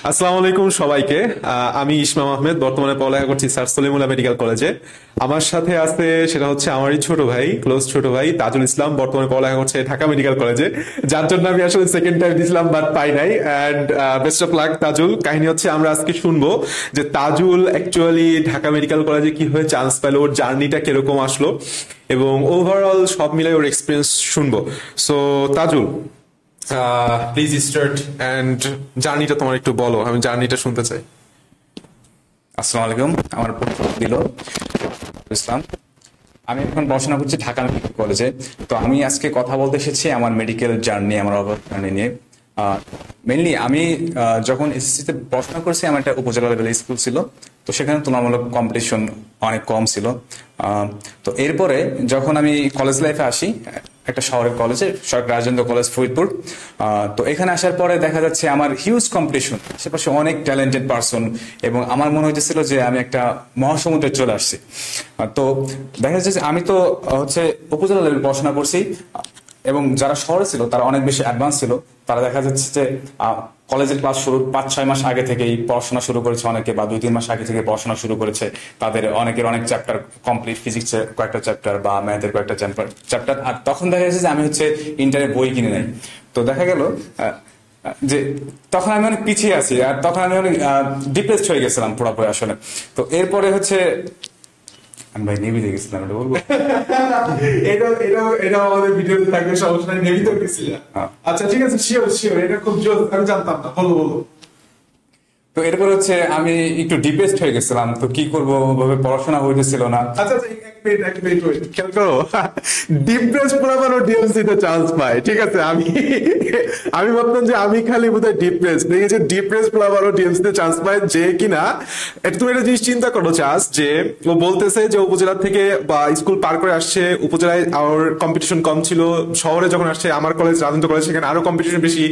আসসালামু আলাইকুম সবাইকে। আমি ইসমাম আহমেদ, বর্তমানে পড়ালেখা করছি স্যার সলিমুল্লাহ মেডিকেল কলেজে। আমার সাথে আছে সেটা হচ্ছে আমারই ছোট ভাই, ক্লোজ ছোট ভাই তাজুল ইসলাম, বর্তমানে পড়ালেখা করছে ঢাকা মেডিকেল কলেজে, যার জন্য আমি আসলে সেকেন্ড টাইম দিছিলাম বাট পাই নাই। And best of luck Tajul. কাহিনী হচ্ছে আমরা আজকে শুনবো যে তাজুল অ্যাকচুয়ালি ঢাকা মেডিকেল কলেজে কি হয়ে চান্স পেল, ওর জার্নিটা কিরকম আসলো এবং ওভারঅল সব মিলে ওর এক্সপিরিয়েন্স শুনবো। So Tajul, please start and জার্নিটা তোমার একটু বলো, আমি জার্নিটা শুনতে চাই। আসসালামু আলাইকুম। আমার পরিচয় দিল ইসলাম। আমি এখন পড়াশোনা করছি ঢাকা মেডিকেল কলেজে। তো আমি আজকে কথা বলতে এসেছি আমার মেডিকেল জার্নি, আমার জার্নি নিয়ে। মেনলি আমি যখন এসএসসিতে পড়াশোনা করছি, আমার একটা উপজেলা লেভেলের স্কুল ছিল। তো সেখানে তুলনামূলক কম্পিটিশন অনেক কম ছিল। তো এরপরে যখন আমি কলেজ লাইফে আসি, একটা শহরের কলেজে, সরকারি রাজেন্দ্র কলেজ ফরিদপুর। তো এখানে আসার পরে দেখা যাচ্ছে আমার হিউজ কম্পিটিশন, আশেপাশে অনেক ট্যালেন্টেড পারসন, এবং আমার মনে হইতেছিল যে আমি একটা মহাসমুদ্রে চলে আসছি। তো দেখা যাচ্ছে যে আমি তো হচ্ছে উপজেলা লেভেল পড়াশোনা করছি, এবং যারা শহরে ছিল তারা অনেক বেশি অ্যাডভান্স ছিল। তারা দেখা যাচ্ছে যে কলেজের ক্লাস শুরুর 5-6 মাস আগে থেকেই পড়াশোনা শুরু করেছে অনেকে, বা 2-3 মাস আগে থেকে পড়াশোনা শুরু করেছে। তাদের অনেকের অনেক চ্যাপ্টার কমপ্লিট, ফিজিক্সের কয়েকটা চ্যাপ্টার বা ম্যাথের কয়েকটা চ্যাপ্টার। আর তখন দেখা যাচ্ছে যে আমি হচ্ছে ইন্টারে বই কিনে নেই। তো দেখা গেল যে তখন আমি অনেক পিছিয়ে আছি, আর তখন আমি অনেক ডিপ্রেসড হয়ে গেছিলাম পুরোপুরি আসলে। তো এরপরে হচ্ছে আমি ভাই নেভিতে গেছিলাম, এটা বলবো? এটা আমাদের ভিডিওতে থাকবে, সমস্যা নেই। নেভিতে গেছিলাম? আচ্ছা ঠিক আছে, শিওর শিওর, এটা খুব জোর, আমি জানতাম না। বলো বলো। তো এরপর হচ্ছে আমি একটু ডিপ্রেসড হয়ে গেছিলাম। তো কি করবো, ওভাবে পড়াশোনা হইতেছিল না। আচ্ছা এক মিনিট ওয়েট, খেয়াল করো। ডিপ্রেস পোলাপানও ডিএমসি তে চান্স পায়, ঠিক আছে? আমি ভাবতাম যে আমি খালি বোধহয় ডিপ্রেস, দেখেছি ডিপ্রেস পোলাপানও ডিএমসি তে চান্স পায়। যে কিনা তুমি একটা জিনিস চিন্তা করো চাস, যে ও বলতেছে যে উপজেলা থেকে বা স্কুল পার করে আসছে, উপজেলায় আর কম্পিটিশন কম ছিল, শহরে যখন আসছে আমার কলেজ রাজেন্দ্র কলেজ, সেখানে আরো কম্পিটিশন বেশি।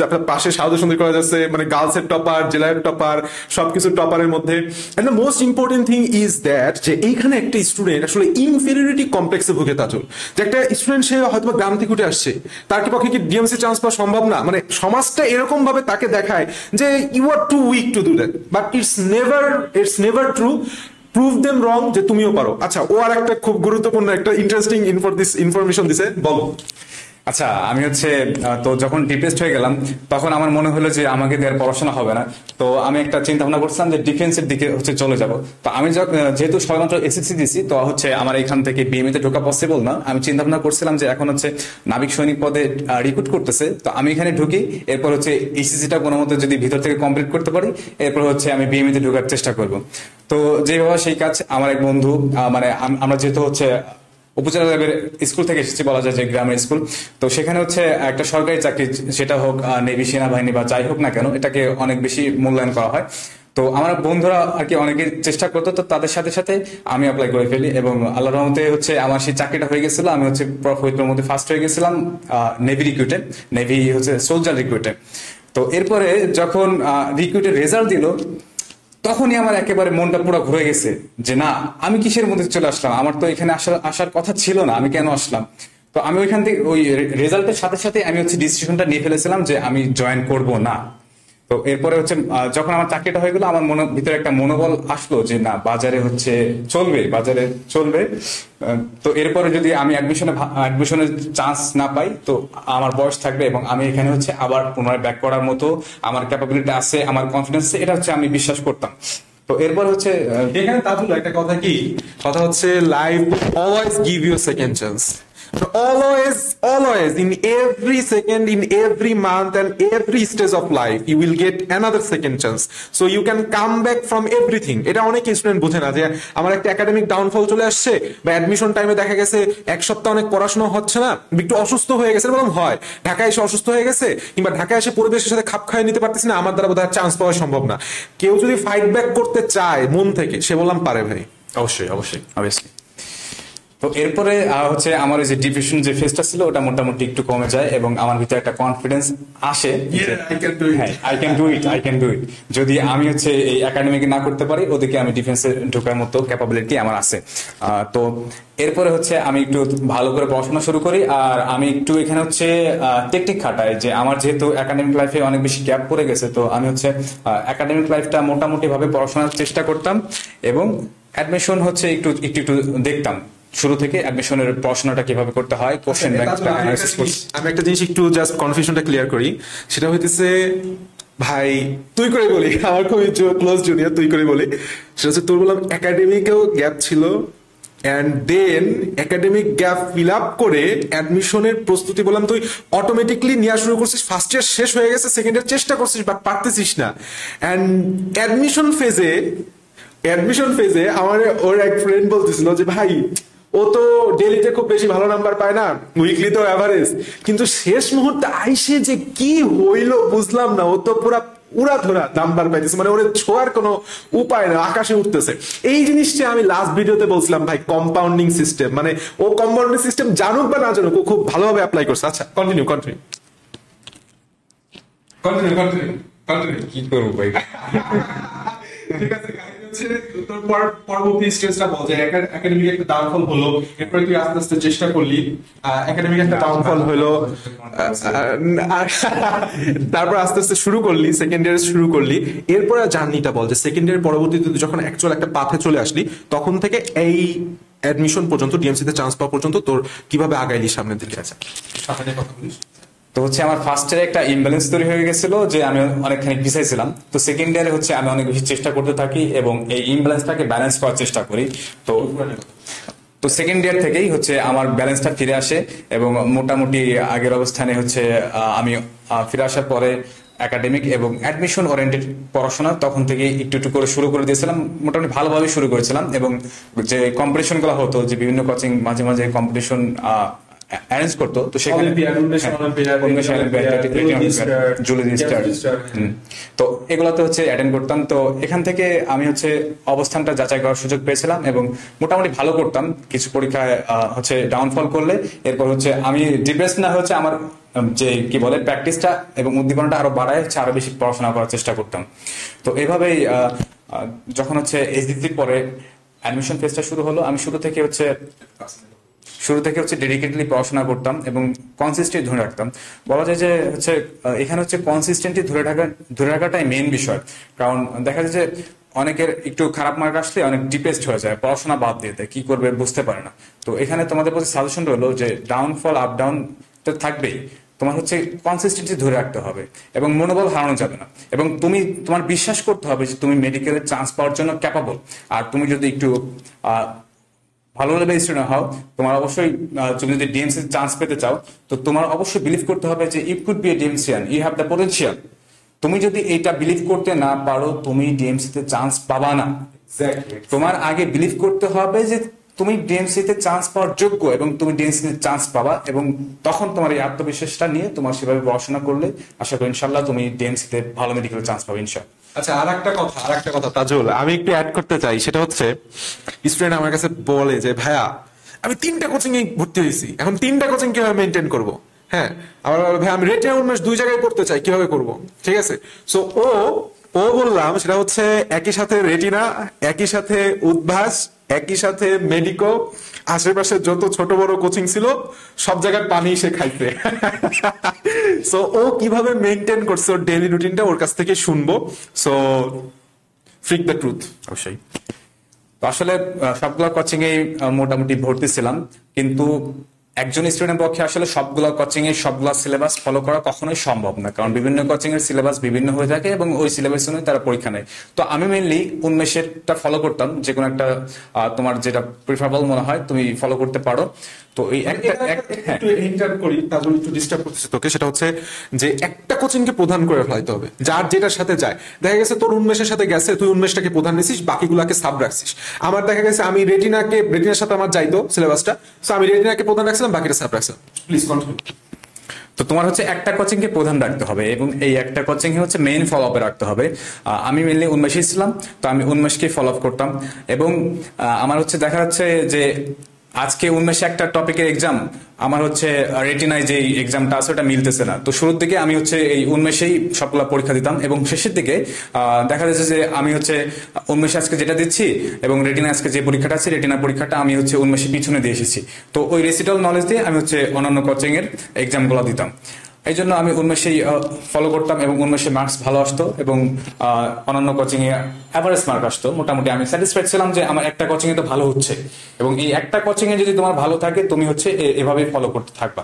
আপনার পাশে সাউথ সুন্দর কলেজ আছে, মানে গার্লসের টপার, জেলার টপার, সবকিছু টপারের মধ্যে। And the most important thing is that যে এইখানে একটা স্টুডেন্ট আসলে ইনফেরিয়রিটি কমপ্লেক্সে ভুগে তাজুল। যে একটা স্টুডেন্ট, সে হয়তো গ্রাম থেকে উঠে আসছে, তার কি পক্ষে কি ডিএমসি চান্স পাওয়া সম্ভব না? মানে সমাজটা এরকম ভাবে তাকে দেখায় যে you are too weak to do that, but it's never true. Prove them wrong যে তুমিও পারো। আচ্ছা, ও আর একটা খুব গুরুত্বপূর্ণ একটা ইন্টারেস্টিং ইনফরমেশন দিছে, বলো। আচ্ছা, আমি হচ্ছে তো যখন ডিপ্রেসড হয়ে গেলাম, তখন আমার মনে হলো যে আমাকে দিয়ে আর পড়াশোনা হবে না। তো আমি একটা চিন্তা ভাবনা করছিলাম যে ডিফেন্সের দিকে হচ্ছে চলে যাব। তো আমি যেহেতু সবেমাত্র এসএসসি দিছি, তো হচ্ছে আমার এখান থেকে বিএমএ তে ঢোকা পসিবল না। আমি চিন্তা ভাবনা করছিলাম যে এখন হচ্ছে নাবিক সৈনিক পদে রিক্রুট করতেছে, তো আমি এখানে ঢুকি, এরপর হচ্ছে এইচএসসিটা কোনো মতো যদি ভিতর থেকে কমপ্লিট করতে পারি, এরপর হচ্ছে আমি বিএমএ তে ঢোকার চেষ্টা করব। তো যেভাবে সেই কাজ, আমার এক বন্ধু, মানে আমরা যেহেতু হচ্ছে উপজেলা লেভেলের স্কুল থেকে এসেছি, বলা যায় যে গ্রামের স্কুল। তো সেখানে হচ্ছে একটা সরকারি চাকরি, সেটা হোক নেভি, সেনাবাহিনী বা যাই হোক না কেন, এটাকে অনেক বেশি মূল্যায়ন করা হয়। তো আমার বন্ধুরা আর কি অনেকে চেষ্টা করতো, তো তাদের সাথে সাথে আমি অ্যাপ্লাই করে ফেলি, এবং আল্লাহর রহমতে হচ্ছে আমার সেই চাকরিটা হয়ে গেছিল। আমি হচ্ছে ফরিদপুরের মধ্যে ফার্স্ট হয়ে গেছিলাম নেভি রিক্রুটে, নেভি হচ্ছে সোলজার রিক্রুটে। তো এরপরে যখন রিক্রুটের রেজাল্ট দিল, তখনই আমার একেবারে মনটা পুরো ঘুরে গেছে যে না, আমি কিসের মধ্যে চলে আসলাম, আমার তো এখানে আসার কথা ছিল না, আমি কেন আসলাম। তো আমি ওইখান থেকে ওই রেজাল্টের সাথে সাথে আমি হচ্ছে ডিসিশনটা নিয়ে ফেলেছিলাম যে আমি জয়েন করব না। তো এরপরে হচ্ছে যখন আমার চাকরিটা হয়ে গেলো, আমার ভিতরে একটা মনোবল আসলো যে না, বাজারে হচ্ছে চলবে। তো এরপরে যদি আমি অ্যাডমিশনের চান্স না পাই, তো আমার বয়স থাকবে এবং আমি এখানে হচ্ছে আবার পুনরায় ব্যাক করার মতো আমার ক্যাপাবিলিটি আছে, আমার কনফিডেন্স আছে, এটা হচ্ছে আমি বিশ্বাস করতাম। তো এরপর হচ্ছে এখানে তাজুল একটা কথা, কি কথা হচ্ছে, life always give you second chance. Always, in every second, in every month, and every stage of life, you will get another second chance. So you can come back from everything. এটা অনেক student বোঝে না, যে আমার একটা academic downfall চলে আসছে, বা অ্যাডমিশন টাইমে দেখা গেছে এক সপ্তাহ অনেক পড়াশোনা হচ্ছে না, একটু অসুস্থ হয়ে গেছে, এরকম হয়। ঢাকায় এসে অসুস্থ হয়ে গেছে, কিংবা ঢাকায় এসে পরিবেশের সাথে খাপ খাইয়ে নিতে পারতেছি না, আমার দ্বারা বোধহয় চান্স পাওয়া সম্ভব না। কেউ যদি ফাইট ব্যাক করতে চায় মন থেকে, সে বললাম পারে ভাই, অবশ্যই। তো এরপরে হচ্ছে আমার ওই যে ডিপ্রেশন যে ফেজটা ছিল ওটা মোটামুটি একটু কমে যায় এবং আমার ভিতরে একটা কনফিডেন্স আসে আই ক্যান ডু ইট যদি আমি হচ্ছে এই একাডেমিকে না করতে পারি ওদিকে আমি ডিফেন্সে ঢোকার মতো ক্যাপাবিলিটি আমার আছে। তো এরপরে হচ্ছে আমি একটু ভালো করে পড়াশোনা শুরু করি আর আমি একটু এখানে হচ্ছে টেকনিক খাটাই যে আমার যেহেতু একাডেমিক লাইফে অনেক বেশি গ্যাপ পড়ে গেছে তো আমি হচ্ছে একাডেমিক লাইফটা মোটামুটি ভাবে পড়াশোনার চেষ্টা করতাম এবং অ্যাডমিশন হচ্ছে একটু একটু একটু দেখতাম শুরু থেকে অ্যাডমিশনের পড়াশোনাটা কিভাবে করতে হয় কোশ্চেন ব্যাংকটা অ্যানালাইসিস করছি। আমি একটা জিনিস একটু জাস্ট কনফিউশনটা ক্লিয়ার করি, সেটা হইতেছে ভাই তুই করে বলি, আমার খুবই ক্লোজ জুনিয়র, তুই করে বলি। সেটা হচ্ছে তোর বললাম একাডেমিকেও গ্যাপ ছিল and then academic gap fill up করে অ্যাডমিশনের প্রস্তুতি বললাম তুই অটোমেটিকলি নেওয়া শুরু করছিস, ফার্স্ট ইয়ার শেষ হয়ে গেছে, সেকেন্ড ইয়ার চেষ্টা করছিস বাট পারতেছিস না। অ্যান্ড অ্যাডমিশন ফেজে আমার ওর এক ফ্রেন্ড বলতেছিল যে ভাই ও তো ডেলিতে খুব বেশি ভালো নাম্বার পায় না, উইকলি তো অ্যাভারেজ, কিন্তু শেষ মুহূর্তে আইসে যে কি হইলো বুঝলাম না, ও তো পুরা উড়া ধরা নাম্বার পাইতেছে, মানে ওরে ছোঁয়ার কোনো উপায় না, আকাশে উঠতেছে। এই জিনিসটা আমি লাস্ট ভিডিওতে বলছিলাম ভাই কম্পাউন্ডিং সিস্টেম, মানে ও কম্পাউন্ডিং সিস্টেম জানুক বা না জানুক ও খুব ভালোভাবে অ্যাপ্লাই করছে। আচ্ছা কন্টিনিউ কি করবো ভাই? ঠিক আছে, তোর পরবর্তী স্টেজটা বল যে একাডেমিক একটা ডাউনফল হলো, এরপরে তুই আস্তে আস্তে চেষ্টা করলি, একাডেমিক একটা ডাউনফল হলো, তারপর আস্তে আস্তে শুরু করলি, সেকেন্ড ইয়ার শুরু করলি, এরপরে জার্নিটা বল যে সেকেন্ড ইয়ার পরবর্তীতে যখন অ্যাকচুয়াল একটা পাথে চলে আসলি তখন থেকে এই অ্যাডমিশন পর্যন্ত, ডিএমসি তে চান্স পাওয়া পর্যন্ত তোর কিভাবে আগাইলি সামনের দিকে? আছে কথা বলিস। তো হচ্ছে আমার ফার্স্ট ইয়ারে একটা ইমব্যালেন্স তৈরি হয়ে গেছিল যে আমি অনেকখানি পিছাই ছিলাম, তো সেকেন্ড ইয়ারে হচ্ছে আমি অনেক বেশি চেষ্টা করতে থাকি এবং এই ইমব্যালেন্সটাকে ব্যালেন্স করার চেষ্টা করি। তো সেকেন্ড ইয়ার থেকেই হচ্ছে আমার ব্যালেন্সটা ফিরে আসে এবং মোটামুটি আগের অবস্থানে হচ্ছে আমি ফিরে আসার পরে একাডেমিক এবং অ্যাডমিশন ওরিয়েন্টেড পড়াশোনা তখন থেকে একটু একটু করে শুরু করে দিয়েছিলাম, মোটামুটি ভালোভাবে শুরু করেছিলাম। এবং যে কম্পিটিশন গুলো হতো, যে বিভিন্ন কোচিং মাঝে মাঝে কম্পিটিশন অ্যারেঞ্জ করতো, তো সেখানে তো এগুলোতে হচ্ছে অ্যাটেন্ড করতাম। তো এখান থেকে আমি হচ্ছে অবস্থানটা যাচাই করার সুযোগ পেয়েছিলাম এবং মোটামুটি ভালো করতাম। কিছু পরীক্ষায় হচ্ছে ডাউনফল করলে এরপর হচ্ছে আমি ডিপ্রেস না হচ্ছে আমার যে কি বলে প্র্যাকটিসটা এবং উদ্দীপনাটা আরো বাড়ায় হচ্ছে আরো বেশি পড়াশোনা করার চেষ্টা করতাম। তো এভাবেই যখন হচ্ছে এইচডিসির পরে অ্যাডমিশন ফেজটা শুরু হলো, আমি শুরু থেকে হচ্ছে ডেডিকেটলি পড়াশোনা করতাম এবং কনসিস্টেন্ট ধরে রাখতাম। বলা যায় যে হচ্ছে এখানে হচ্ছে কনসিস্টেন্টলি ধরে রাখাটাই মেইন বিষয়। কারণ দেখা যায় যে অনেকের একটু খারাপ মার্ক আসলে অনেক ডিপ্রেসড হয়ে যায়, পড়াশোনা বাদ দিয়ে দেয়, কি করবে বুঝতে পারে না। তো এখানে তোমাদের প্রতি সাজেশন রইলো যে ডাউনফল আপ ডাউন তো থাকবেই, তোমার হচ্ছে কনসিস্টেন্সি ধরে রাখতে হবে এবং মনোবল হারানো যাবে না এবং তোমার বিশ্বাস করতে হবে যে তুমি মেডিকেলের চান্স পাওয়ার জন্য ক্যাপাবল। আর তুমি যদি একটু ভালো লেভেল স্টুডেন্ট হও, তোমার অবশ্যই তুমি যদি ডিএমসি চান্স পেতে চাও তো তোমার অবশ্যই বিলিভ করতে হবে যে you could be a DMCian, you have the potential. তুমি যদি এইটা বিলিভ করতে না পারো তুমি ডিএমসি তে চান্স পাবা না। তোমার আগে বিলিভ করতে হবে যে তুমি ডিএমসি তে চান্স পাওয়ার যোগ্য এবং তুমি ডিএমসি তে চান্স পাবা, এবং তখন তোমার এই আত্মবিশ্বাসটা নিয়ে তোমার সেভাবে পড়াশোনা করলে আশা করি ইনশাল্লাহ তুমি ডিএমসি তে ভালো মেডিকেলের চান্স পাবে ইনশাল্লাহ। আচ্ছা, আর একটা কথা তাজুল আমি একটু অ্যাড করতে চাই, সেটা হচ্ছে স্টুডেন্ট আমার কাছে বলে যে ভাইয়া আমি 3টা কোচিং এ ভর্তি হয়েছি, এখন 3টা কোচিং কিভাবে মেনটেন করব? হ্যাঁ, আবার ভাই আমি রেটিনা উন্মেষ 2 জায়গায় পড়তে চাই, কিভাবে করব? ঠিক আছে, সো ও বললাম সেটা হচ্ছে একই সাথে রেটিনা, একই সাথে উদ্ভাস, একই সাথে মেডিকো, আশেপাশে যত ছোট বড় কোচিং ছিল সব জায়গায় পানি সে খাইছে। সো ও কিভাবে মেনটেন করছে ওর ডেইলি রুটিনটা ওর কাছ থেকে শুনবো। So freak the truth. অবশ্যই। তো আসলে সবগুলো কোচিং এ মোটামুটি ভর্তি ছিলাম, কিন্তু একজন স্টুডেন্টের পক্ষে আসলে সবগুলো কোচিং এর সবগুলো সিলেবাস ফলো করা কখনোই সম্ভব না, কারণ বিভিন্ন কোচিং এর সিলেবাস বিভিন্ন হয়ে থাকে এবং ওই সিলেবাস অনুযায়ী তারা পরীক্ষা নেয়। তো আমি মেইনলি উন্মেষেরটা ফলো করতাম, যে কোনো একটা তোমার যেটা প্রিফারেবল মনে হয় তুমি ফলো করতে পারো। তো এই একটু ইন্টার করি, তারপর একটু ডিস্টার্ব করতেছে তোকে, সেটা হচ্ছে যে একটা কোচিং কে প্রধান করে ফেলাইতে হবে, যার যেটার সাথে যায়। দেখা গেছে তোর উন্মেষের সাথে গেছে, তুই উন্মেষটাকে প্রধান নিছিস, বাকিগুলাকে সাব রাখছিস। আমার দেখা গেছে আমি রেটিনার সাথে আমার যাইতো সিলেবাসটা, সো আমি রেটিনাকে প্রধান রাখছিলাম, বাকিটা সাব রাখছিলাম। Please continue. তো তোমার হচ্ছে একটা কোচিং কে প্রধান রাখতে হবে এবং এই একটা কোচিং হচ্ছে মেইন ফলো আপে রাখতে হবে। আমি মেইনলি উন্মেষী ছিলাম, তো আমি উন্মেষকে ফলো আপ করতাম এবং আমার হচ্ছে দেখা যাচ্ছে যে আজকে উন্মেষে একটা টপিকের এক্সাম, আমার হচ্ছে রেটিনায় যে এক্সামটা আছে ওটা মিলতেছে না। তো শুরুর দিকে আমি হচ্ছে এই উন্মেষেই সবগুলা পরীক্ষা দিতাম, এবং শেষের দিকে দেখা যাচ্ছে যে আমি হচ্ছে উন্মেষে আজকে যেটা দিচ্ছি এবং রেটিনা আজকে যে পরীক্ষাটা আছে রেটিনা পরীক্ষাটা আমি হচ্ছে উন্মেষে পিছনে দিয়ে এসেছি। তো ওই রেসিটাল নলেজ দিয়ে আমি হচ্ছে অন্যান্য কোচিং এর এক্সামগুলো দিতাম। এই জন্য আমি উন্মেষেই ফলো করতাম এবং উন্মেষে মার্কস ভালো আসতো, এবং অন্যান্য কোচিং এ অ্যাভারেজ মার্ক আসতো। মোটামুটি আমি স্যাটিসফাইড ছিলাম যে আমার একটা কোচিং এ তো ভালো হচ্ছে, এবং এই একটা কোচিং এ যদি তোমার ভালো থাকে তুমি হচ্ছে এভাবেই ফলো করতে থাকবা।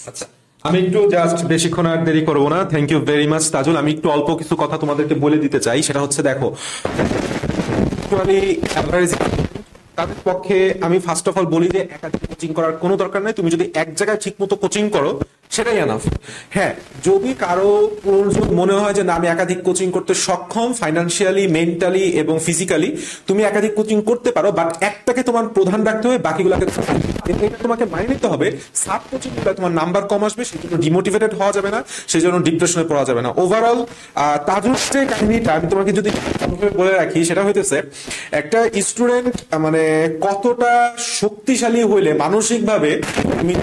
আচ্ছা, আমি একটু জাস্ট বেশিক্ষণ আর দেরি করবো না। Thank you very much Tajul. আমি একটু অল্প কিছু কথা তোমাদেরকে বলে দিতে চাই। সেটা হচ্ছে, দেখো, তাদের পক্ষে আমি ফার্স্ট অফ অল বলি যে একাধিক কোচিং করার কোনো দরকার নাই। তুমি যদি এক জায়গায় ঠিক মতো কোচিং করো সেটাই এনাফ। হ্যাঁ, যদি কারো মনে হয় যে না আমি একাধিক কোচিং করতে সক্ষম ফাইন্যান্সিয়ালি, মেন্টালি এবং ফিজিক্যালি, তুমি একাধিক কোচিং করতে পারো, বাট একটাকে তোমার প্রধান রাখতে হবে, বাকিগুলোকে এটা তোমাকে মানিয়ে নিতে হবে। সাব কোচিং গুলো তোমার নাম্বার কম আসবে, সেই জন্য ডিমোটিভেটেড হওয়া যাবে না, সেই জন্য ডিপ্রেশনে পড়া যাবে না। ওভারঅল তাজুর যে কাহিনীটা আমি তোমাকে যদি বলে রাখি, সেটা হইতেছে একটা স্টুডেন্ট মানে কতটা শক্তিশালী হইলে মানসিক ভাবে তুমি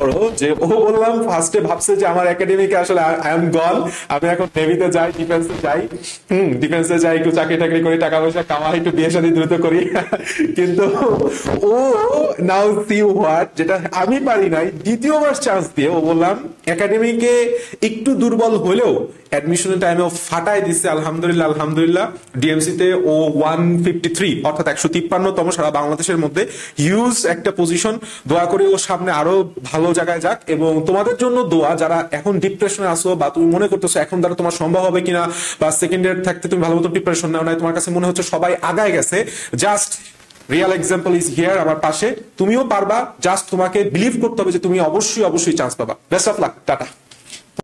করো, যে ও বললাম ফার্স্টে ভাবছে যে আমার একাডেমিকে আসলে আই এম গন, আমি এখন নেভিতে যাই, ডিফেন্সে যাই, ডিফেন্সে যাই, একটু চাকরি টাকরি করি, টাকা পয়সা কামাই, একটু বিয়ে শাদী দ্রুত করি। কিন্তু ও নাও সি হোয়াট, যেটা আমি পারি নাই, দ্বিতীয়বার চান্স দিয়ে ও বললাম একাডেমিকে একটু দুর্বল হলেও অ্যাডমিশনের টাইমে ও ফাটাই দিচ্ছে। আলহামদুলিল্লাহ, আলহামদুলিল্লাহ। ডিএমসি তে ও 153 অর্থাৎ 153তম সারা বাংলাদেশের মধ্যে, হিউজ একটা পজিশন। দোয়া করি ও সামনে আরো ভালো জায়গায় যাক, এবং তোমাদের জন্য দোয়া যারা এখন ডিপ্রেশনে আসো বা তুমি মনে করতেছো এখন দ্বারা তোমার সম্ভব হবে কিনা, বা সেকেন্ড ইয়ার থাকতে তুমি ভালো মতো প্রিপারেশন নাও নাই, তোমার কাছে মনে হচ্ছে সবাই আগায় গেছে, just real example is here আমার পাশে। তুমিও পারবা, জাস্ট তোমাকে বিলিভ করতে হবে যে তুমি অবশ্যই অবশ্যই চান্স পাবা। Best of luck, tata.